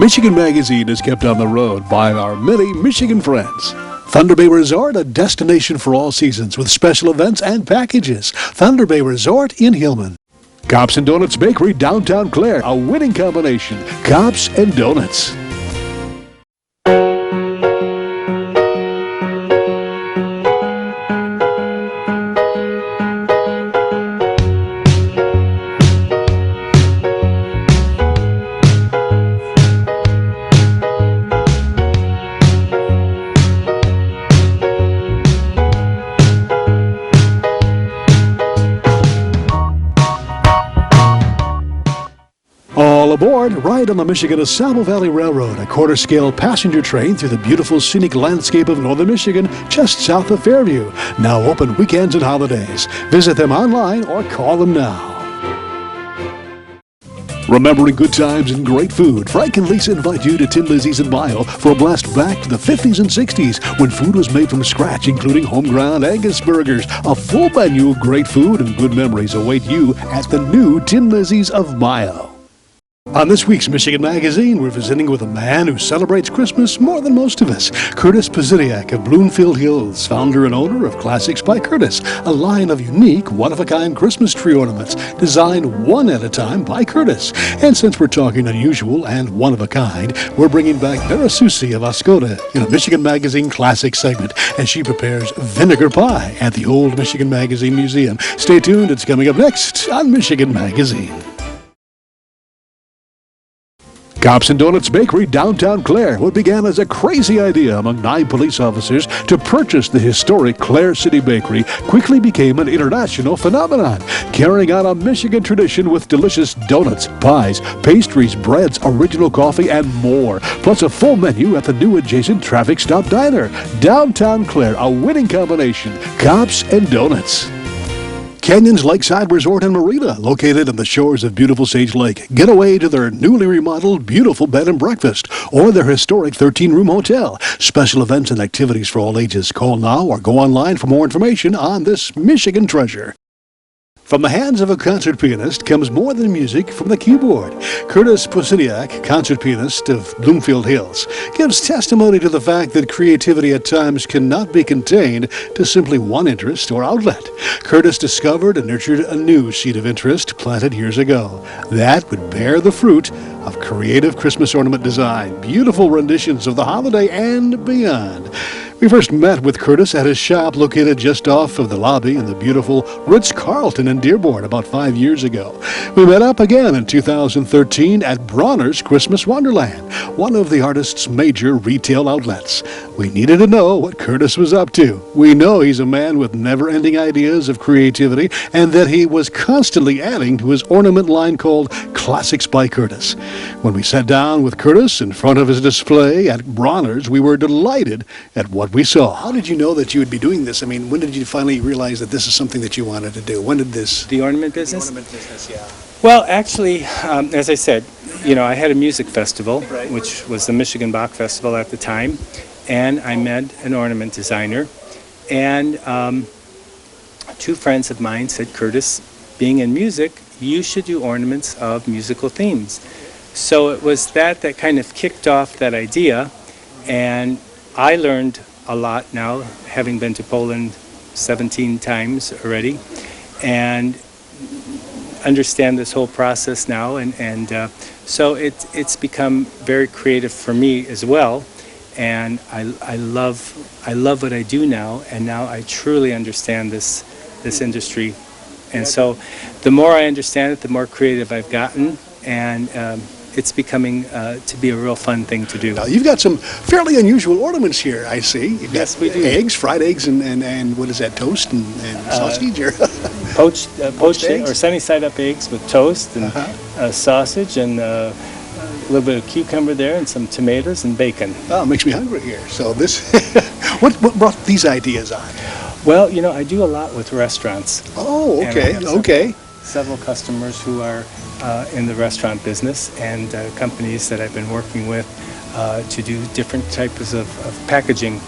Michigan Magazine is kept on the road by our many Michigan friends. Thunder Bay Resort, a destination for all seasons with special events and packages. Thunder Bay Resort in Hillman. Cops and Donuts Bakery, downtown Clare, a winning combination. Cops and Donuts. All aboard, ride on the Michigan-Osamo Valley Railroad, a quarter-scale passenger train through the beautiful scenic landscape of northern Michigan, just south of Fairview. Now open weekends and holidays. Visit them online or call them now. Remembering good times and great food, Frank and Lisa invite you to Tin Lizzie's in Mayo for a blast back to the 50s and 60s when food was made from scratch, including home-ground Angus burgers. A full menu of great food and good memories await you at the new Tin Lizzie's of Mayo. On this week's Michigan Magazine, we're visiting with a man who celebrates Christmas more than most of us. Curtis Posuniak of Bloomfield Hills, founder and owner of Klassics by Kurtis, a line of unique, one-of-a-kind Christmas tree ornaments designed one at a time by Kurtis. And since we're talking unusual and one-of-a-kind, we're bringing back Vera Soucie of Oscoda in a Michigan Magazine Classics segment as she prepares vinegar pie at the Old Michigan Magazine Museum. Stay tuned, it's coming up next on Michigan Magazine. Cops and Donuts Bakery, downtown Clare, what began as a crazy idea among 9 police officers to purchase the historic Clare City Bakery quickly became an international phenomenon, carrying on a Michigan tradition with delicious donuts, pies, pastries, breads, original coffee, and more, plus a full menu at the new adjacent Traffic Stop Diner. Downtown Clare, a winning combination. Cops and Donuts. Canyon's Lakeside Resort and Marina, located on the shores of beautiful Sage Lake. Get away to their newly remodeled, beautiful bed and breakfast, or their historic 13-room hotel. Special events and activities for all ages. Call now or go online for more information on this Michigan treasure. From the hands of a concert pianist comes more than music from the keyboard. Curtis Posuniak, concert pianist of Bloomfield Hills, gives testimony to the fact that creativity at times cannot be contained to simply one interest or outlet. Curtis discovered and nurtured a new seed of interest planted years ago. That would bear the fruit of creative Christmas ornament design, beautiful renditions of the holiday and beyond. We first met with Curtis at his shop located just off of the lobby in the beautiful Ritz-Carlton in Dearborn about 5 years ago. We met up again in 2013 at Bronner's Christmas Wonderland, one of the artist's major retail outlets. We needed to know what Curtis was up to. We know he's a man with never-ending ideas of creativity and that he was constantly adding to his ornament line called Klassics by Kurtis. When we sat down with Curtis in front of his display at Bronner's, we were delighted at what we saw. How did you know that you would be doing this? I mean, when did you finally realize that this is something that you wanted to do? When did this... The ornament business? The ornament business, yeah. Well, actually, as I said, I had a music festival, right, which was the Michigan Bach Festival at the time, and I met an ornament designer, and 2 friends of mine said, Curtis, being in music, you should do ornaments of musical themes. So it was that kind of kicked off that idea, and I learned a lot now, having been to Poland 17 times already, and understand this whole process now, and so it's become very creative for me as well, and I love what I do now, and now I truly understand this industry, and so the more I understand it, the more creative I've gotten, and it's becoming to be a real fun thing to do. Now, you've got some fairly unusual ornaments here, I see. You've yes, got we do. Eggs, fried eggs, and what is that, toast and sausage? Or poached eggs? or sunny-side-up eggs with toast and sausage and a little bit of cucumber there and some tomatoes and bacon. Oh, it makes me hungry here. So this, what brought these ideas on? Well, I do a lot with restaurants. Oh, okay, okay. Several customers who are in the restaurant business and companies that I've been working with to do different types of packaging,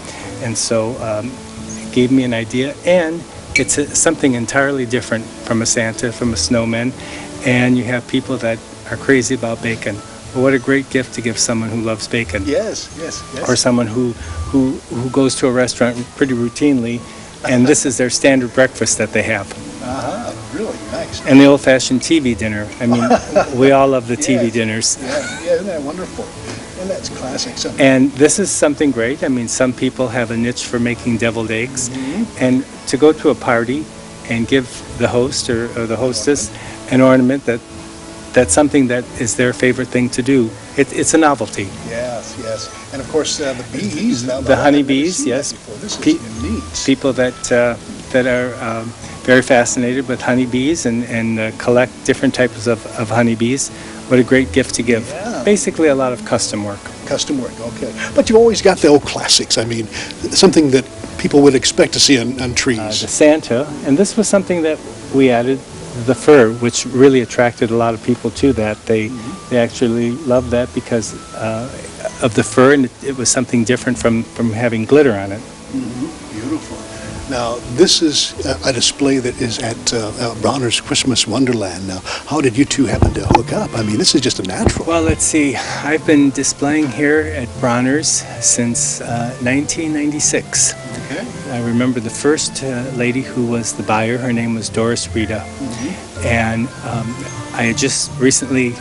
and so it gave me an idea, and it's something entirely different from a Santa, from a snowman, and you have people that are crazy about bacon Well, what a great gift to give someone who loves bacon. Yes, yes, yes. Or someone who goes to a restaurant pretty routinely, and this is their standard breakfast that they have. Really nice. And the old-fashioned TV dinner. I mean, we all love the TV dinners. Yeah, isn't that wonderful? And that's classic. So, And this is something great. I mean, some people have a niche for making deviled eggs. And to go to a party and give the host or the hostess an ornament that's something that is their favorite thing to do. It's a novelty. yes, yes. And of course, the bees. Now, The honeybees, yes. This is neat. People that are very fascinated with honeybees and collect different types of honeybees. What a great gift to give. Yeah. Basically a lot of custom work. Custom work, okay. But you've always got the old classics. I mean, something that people would expect to see on trees. The Santa, and this was something that we added, the fur, which really attracted a lot of people to that. They actually loved that because of the fur, and it was something different from having glitter on it. Beautiful. Now, this is a display that is at Bronner's Christmas Wonderland. Now, how did you two happen to hook up? I mean, this is just a natural. Well, let's see. I've been displaying here at Bronner's since 1996. Okay. I remember the first lady who was the buyer. Her name was Doris Rita. And I had just recently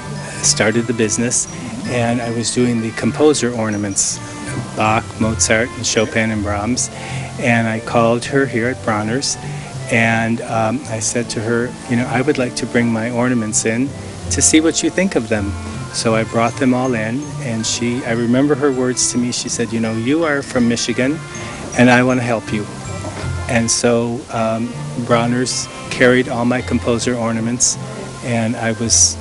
started the business, and I was doing the composer ornaments, Bach, Mozart, and Chopin and Brahms. And I called her here at Bronner's, and I said to her, you know, I would like to bring my ornaments in to see what you think of them. So I brought them all in, and I remember her words to me. She said, you know, you are from Michigan, and I want to help you. And so Bronner's carried all my composer ornaments, and I was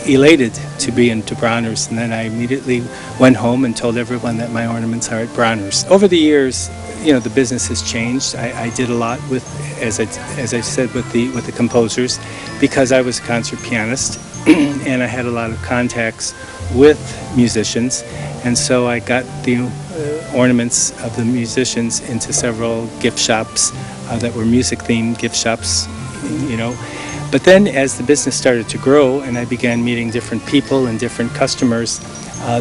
elated to be into Bronner's. And then I immediately went home and told everyone that my ornaments are at Bronner's. Over the years, you know, the business has changed. I did a lot with, as I said, with the composers, because I was a concert pianist, and I had a lot of contacts with musicians, and so I got the ornaments of the musicians into several gift shops that were music-themed gift shops, you know. But then as the business started to grow and I began meeting different people and different customers,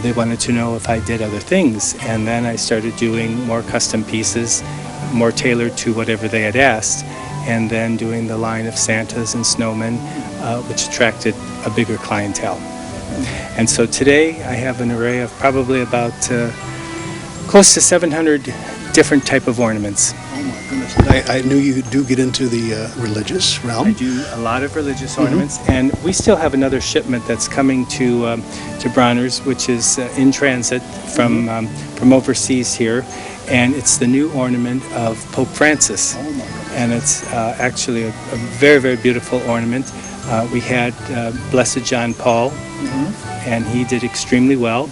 they wanted to know if I did other things. And then I started doing more custom pieces, more tailored to whatever they had asked, and then doing the line of Santas and snowmen, which attracted a bigger clientele. And so today I have an array of probably about close to 700 different type of ornaments. Oh my goodness. I knew you do get into the religious realm. I do a lot of religious ornaments, and we still have another shipment that's coming to Bronner's, which is in transit from overseas here, and it's the new ornament of Pope Francis. Oh my goodness. And it's actually a very, very beautiful ornament. We had Blessed John Paul, and he did extremely well.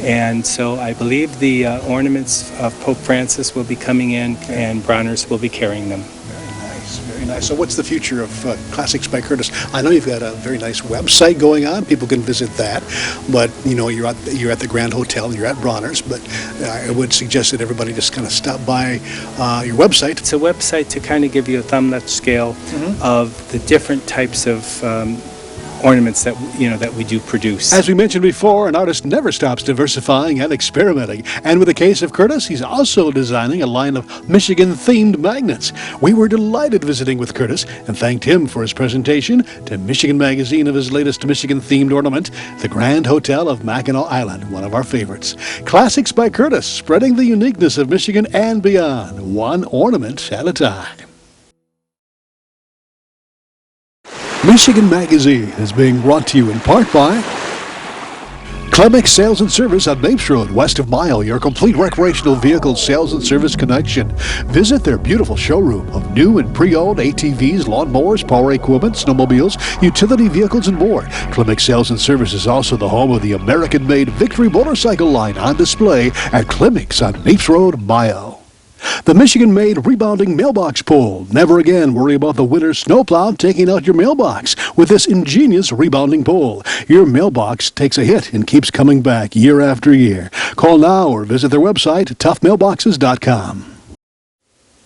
And so I believe the ornaments of Pope Francis will be coming in, and Bronner's will be carrying them. Very nice, very nice. So what's the future of Classics by Kurtis? I know you've got a very nice website going on. People can visit that. But, you know, you're at the Grand Hotel, you're at Bronner's, but I would suggest that everybody just kind of stop by your website. It's a website to kind of give you a thumb scale of the different types of ornaments that we do produce. As we mentioned before, an artist never stops diversifying and experimenting. And with the case of Kurtis, he's also designing a line of Michigan-themed magnets. We were delighted visiting with Kurtis and thanked him for his presentation to Michigan Magazine of his latest Michigan-themed ornament, the Grand Hotel of Mackinac Island, one of our favorites. Classics by Kurtis, spreading the uniqueness of Michigan and beyond, one ornament at a time. Michigan Magazine is being brought to you in part by Klassics Sales and Service on Mapes Road, west of Mile, your complete recreational vehicle sales and service connection. Visit their beautiful showroom of new and pre-owned ATVs, lawnmowers, power equipment, snowmobiles, utility vehicles, and more. Klassics Sales and Service is also the home of the American-made Victory motorcycle line on display at Klassics on Mapes Road, Mile. The Michigan-made rebounding mailbox pole. Never again worry about the winter snowplow taking out your mailbox with this ingenious rebounding pole. Your mailbox takes a hit and keeps coming back year after year. Call now or visit their website, toughmailboxes.com.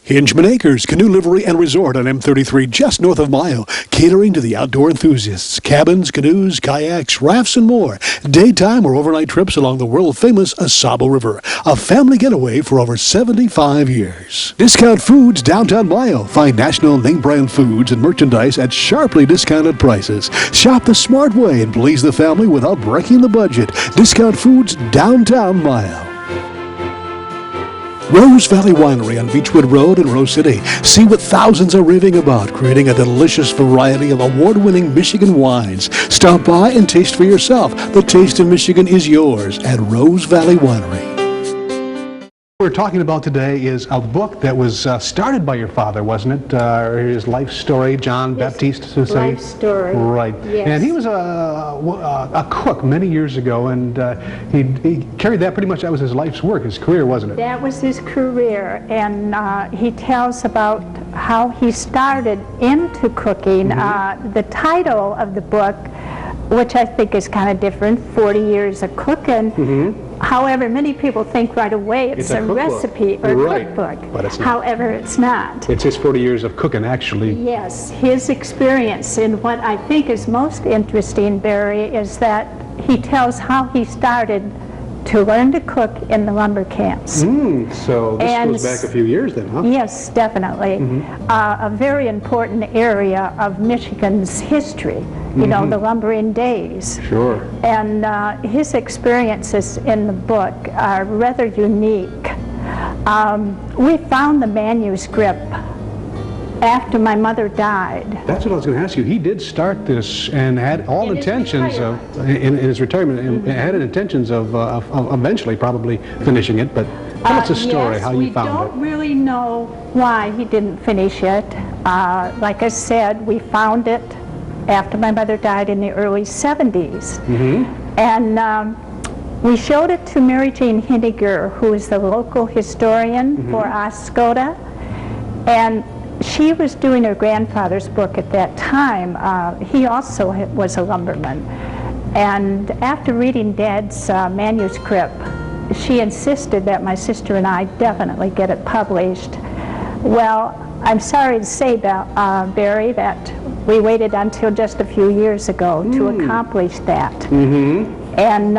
Hingeman Acres Canoe Livery and Resort on M33 just north of Mayo, catering to the outdoor enthusiasts. Cabins, canoes, kayaks, rafts, and more. Daytime or overnight trips along the world-famous Asabo River. A family getaway for over 75 years. Discount Foods downtown Mayo. Find national name brand foods and merchandise at sharply discounted prices. Shop the smart way and please the family without breaking the budget. Discount Foods downtown Mayo. Rose Valley Winery on Beechwood Road in Rose City. See what thousands are raving about, creating a delicious variety of award-winning Michigan wines. Stop by and taste for yourself. The taste of Michigan is yours at Rose Valley Winery. What we're talking about today is a book that was started by your father, wasn't it? His life story, John Baptiste Soucie. Life story. Right. Yes. And he was a cook many years ago, and he carried that pretty much. That was his life's work, his career, wasn't it? That was his career, and he tells about how he started into cooking. The title of the book, which I think is kind of different, 40 Years of Cooking. However, many people think right away it's a recipe or cookbook. But it's not. However, it's not. It's his 40 years of cooking, actually. Yes, his experience. And what I think is most interesting, Barry, is that he tells how he started to learn to cook in the lumber camps. So this goes back a few years then, huh? Yes, definitely. A very important area of Michigan's history, you know, the lumbering days. Sure. And his experiences in the book are rather unique. We found the manuscript after my mother died. That's what I was going to ask you. He did start this and had all intentions of, in his retirement, and had intentions of eventually probably finishing it, but tell us a story, yes, how you found it. We don't really know why he didn't finish it. Like I said, we found it after my mother died in the early 70s. And we showed it to Mary Jane Hinegar, who is the local historian for Oscoda. And she was doing her grandfather's book at that time. He also was a lumberman. And after reading Dad's manuscript, she insisted that my sister and I definitely get it published. Well, I'm sorry to say, Barry, that we waited until just a few years ago to accomplish that. And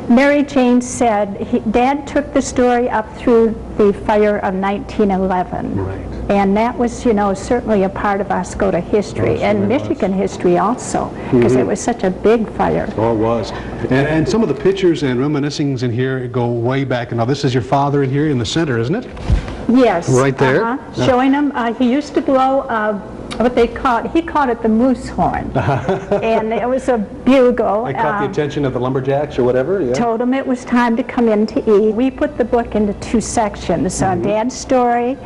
Mary Jane said Dad took the story up through the fire of 1911. Right. And that was, you know, certainly a part of Oscoda history and Michigan history also, because it was such a big fire. Oh, it was. And some of the pictures and reminiscings in here go way back. Now, this is your father in here in the center, isn't it? Yes. Right there. Showing him, he used to blow what they called, he called it the moose horn. And it was a bugle. I caught the attention of the lumberjacks or whatever, yeah. Told him it was time to come in to eat. We put the book into two sections. Dad's story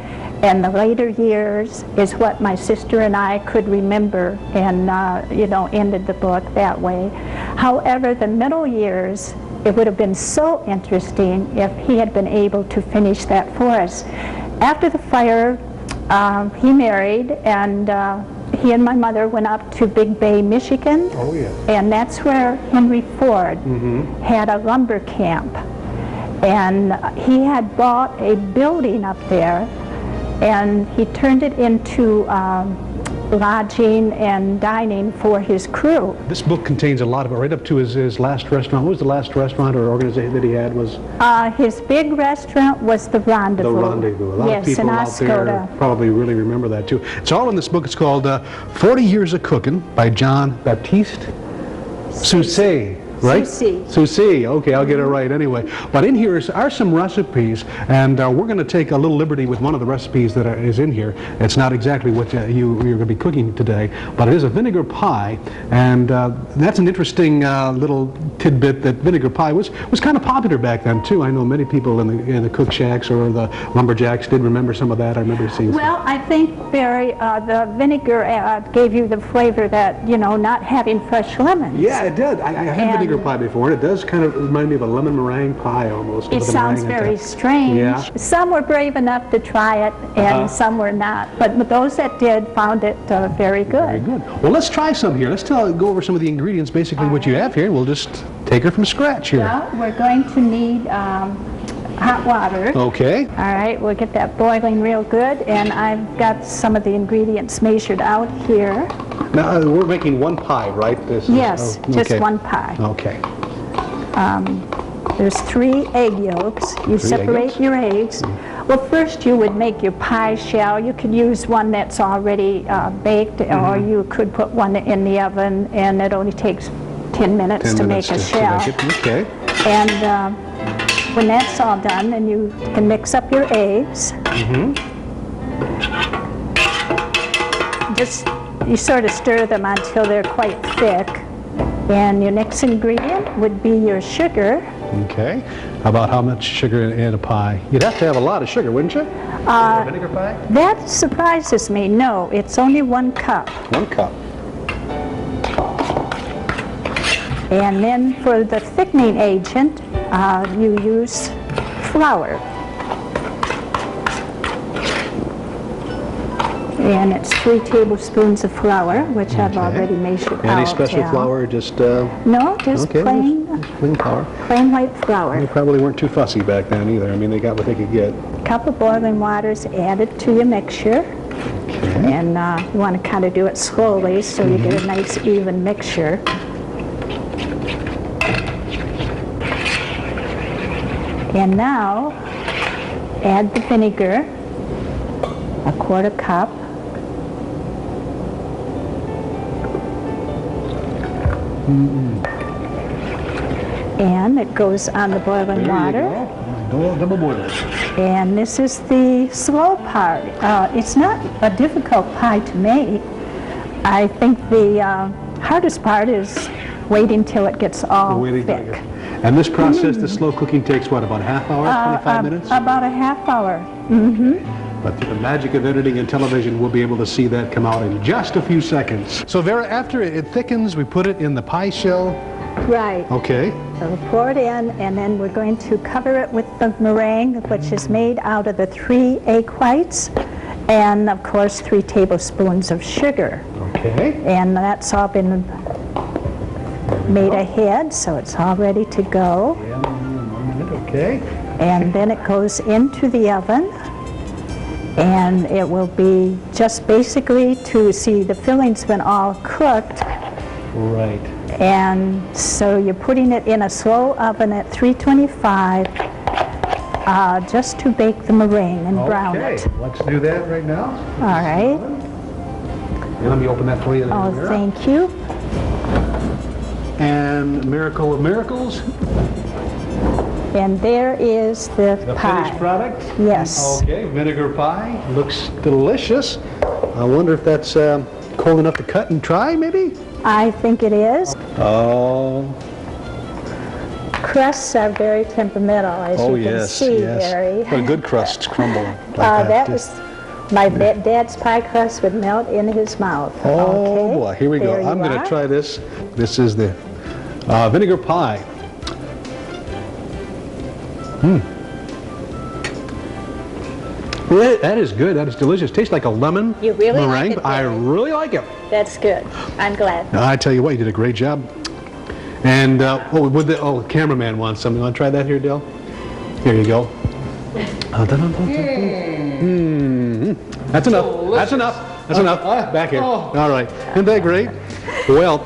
and the later years is what my sister and I could remember, and you know, ended the book that way. However, the middle years, it would have been so interesting if he had been able to finish that for us. After the fire, he married, and he and my mother went up to Big Bay, Michigan. Oh, yeah. And that's where Henry Ford had a lumber camp. And he had bought a building up there, and he turned it into lodging and dining for his crew. This book contains a lot of it, right up to his last restaurant. What was the last restaurant or organization that he had? Was his big restaurant was the Rendezvous. The Rendezvous. A lot of people out there probably really remember that too. It's all in this book. It's called 40 Years of Cooking by John Baptiste Soucie. Right? Soucie. Okay, I'll get it right anyway. But in here are some recipes, and we're going to take a little liberty with one of the recipes that is in here. It's not exactly what you're going to be cooking today, but it is a vinegar pie, and that's an interesting little tidbit that vinegar pie was kind of popular back then too. I know many people in the cook shacks or the lumberjacks did remember some of that. I remember seeing. Well, I think, Barry, the vinegar gave you the flavor that, you know, not having fresh lemons. Yeah, it did. I had vinegar pie before, and it does kind of remind me of a lemon meringue pie almost. It sounds very strange. Yeah. Some were brave enough to try it, and some were not. But those that did found it very good. Very good. Well, let's try some here. Let's go over some of the ingredients, basically what you have here, and we'll just take her from scratch here. Well, we're going to need hot water. Okay. All right, we'll get that boiling real good, and I've got some of the ingredients measured out here. Now, we're making one pie, right? This is, Yes, just one pie. Okay. There's 3 egg yolks. You separate your eggs. Well, first you would make your pie shell. You could use one that's already baked, or you could put one in the oven, and it only takes 10 minutes to make a shell. Okay. And when that's all done, then you can mix up your eggs. Just, you sort of stir them until they're quite thick. And your next ingredient would be your sugar. Okay. About how much sugar in a pie? You'd have to have a lot of sugar, wouldn't you? Vinegar pie? That surprises me. No, it's only 1 cup. 1 cup. And then for the thickening agent, you use flour. And it's 3 tablespoons of flour, which I've already measured out. Any special flour? Just No, just plain flour. plain white flour. They probably weren't too fussy back then either. I mean, they got what they could get. A cup of boiling water is added to your mixture. And you want to kind of do it slowly so you get a nice even mixture. And now add the vinegar, a 1/4 cup. And it goes on the boiling water. Double boil. And this is the slow part. It's not a difficult pie to make. I think the hardest part is waiting till it gets all thick. And this process, the slow cooking, takes what, about a half hour, 25 minutes? About a half hour. But through the magic of editing and television, we'll be able to see that come out in just a few seconds. So Vera, after it thickens, we put it in the pie shell. Right. Okay. So we'll pour it in, and then we're going to cover it with the meringue, which is made out of the 3 egg whites, and of course 3 tablespoons of sugar. Okay. And that's all been made ahead, so it's all ready to go. Okay. And then it goes into the oven, and it will be just basically to see the filling's been all cooked. Right. And so you're putting it in a slow oven at 325 just to bake the meringue and brown it. Okay, let's do that right now. All right. And let me open that for you. Oh, thank you. And miracle of miracles, And there is the pie. finished product. Yes. Okay, vinegar pie. Looks delicious. I wonder if that's cold enough to cut and try, maybe? I think it is. Oh. Crusts are very temperamental, as you can see, Gary. But a good crust's crumble like That was my dad's pie crust would melt in his mouth. Oh Okay, boy, here we go. there I'm you going to are. try this. This is the vinegar pie. That is good. That is delicious. Tastes like a lemon You really like meringue. it, I Gary? really like it. That's good. I'm glad. I tell you what, you did a great job. And the cameraman wants some. You want to try that here, Dale? Here you go. That's enough. That's enough. That's enough. Back here. All right. Isn't that great? Well,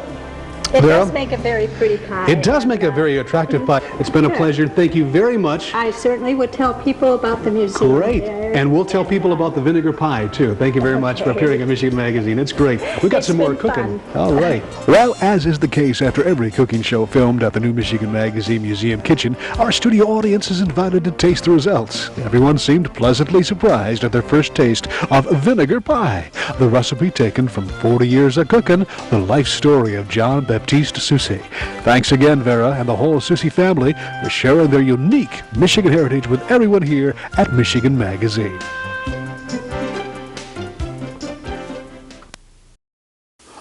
It Vera, does make a very pretty pie. it does make a very attractive pie. It's been a pleasure. Thank you very much. I certainly would tell people about the museum. Great. there. And we'll tell people about the vinegar pie, too. Thank you very much for appearing at Michigan Magazine. It's great. We've got It's some more been cooking. fun. All right. Well, as is the case after every cooking show filmed at the new Michigan Magazine Museum kitchen, our studio audience is invited to taste the results. Everyone seemed pleasantly surprised at their first taste of vinegar pie, the recipe taken from 40 years of cooking, the life story of John Baptiste Soucie. Thanks again, Vera, and the whole Soucie family for sharing their unique Michigan heritage with everyone here at Michigan Magazine.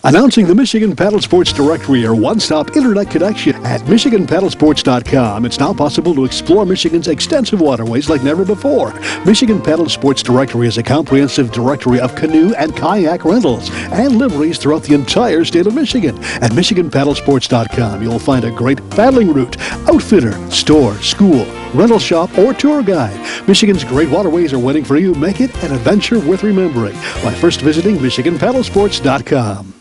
Announcing the Michigan Paddle Sports Directory, your one-stop internet connection. At MichiganPaddleSports.com, it's now possible to explore Michigan's extensive waterways like never before. Michigan Paddle Sports Directory is a comprehensive directory of canoe and kayak rentals and liveries throughout the entire state of Michigan. At MichiganPaddleSports.com, you'll find a great paddling route, outfitter, store, school, rental shop, or tour guide. Michigan's great waterways are waiting for you. Make it an adventure worth remembering by first visiting MichiganPaddlesports.com.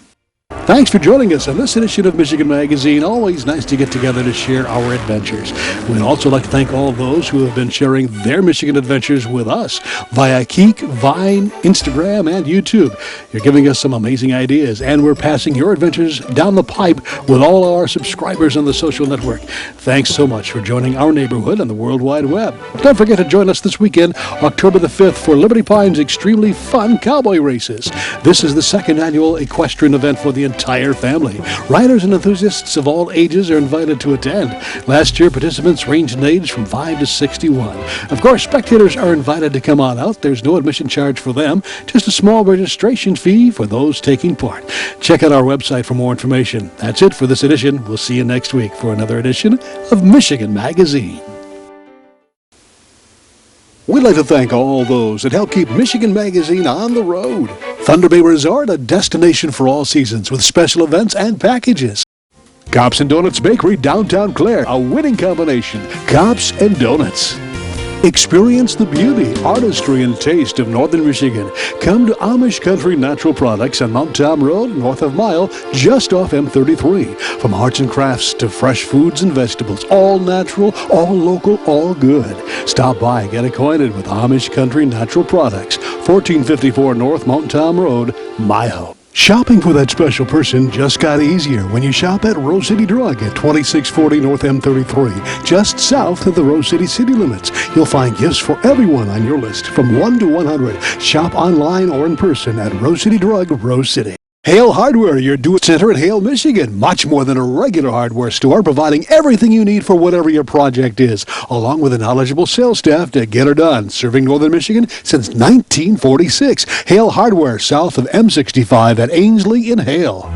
Thanks for joining us on this edition of Michigan Magazine. Always nice to get together to share our adventures. We'd also like to thank all those who have been sharing their Michigan adventures with us via Keek, Vine, Instagram, and YouTube. You're giving us some amazing ideas, and we're passing your adventures down the pipe with all our subscribers on the social network. Thanks so much for joining our neighborhood on the World Wide Web. Don't forget to join us this weekend, October the 5th, for Liberty Pine's extremely fun cowboy races. This is the second annual equestrian event for the entire family. Riders and enthusiasts of all ages are invited to attend. Last year, participants ranged in age from 5 to 61. Of course, spectators are invited to come on out. There's no admission charge for them, just a small registration fee for those taking part. Check out our website for more information. That's it for this edition. We'll see you next week for another edition of Michigan Magazine. We'd like to thank all those that help keep Michigan Magazine on the road. Thunder Bay Resort, a destination for all seasons with special events and packages. Cops and Donuts Bakery, downtown Clare, a winning combination. Cops and Donuts. Experience the beauty, artistry, and taste of Northern Michigan. Come to Amish Country Natural Products on Mount Tom Road, north of Mile, just off M33. From arts and crafts to fresh foods and vegetables, all natural, all local, all good. Stop by and get acquainted with Amish Country Natural Products, 1454 North Mount Tom Road, Mile. Shopping for that special person just got easier when you shop at Rose City Drug at 2640 North M33, just south of the Rose City city limits. You'll find gifts for everyone on your list from 1 to 100. Shop online or in person at Rose City Drug, Rose City. Hale Hardware, your do-it-center in Hale, Michigan. Much more than a regular hardware store, providing everything you need for whatever your project is, along with a knowledgeable sales staff to get her done. Serving Northern Michigan since 1946. Hale Hardware, south of M65 at Ainsley in Hale.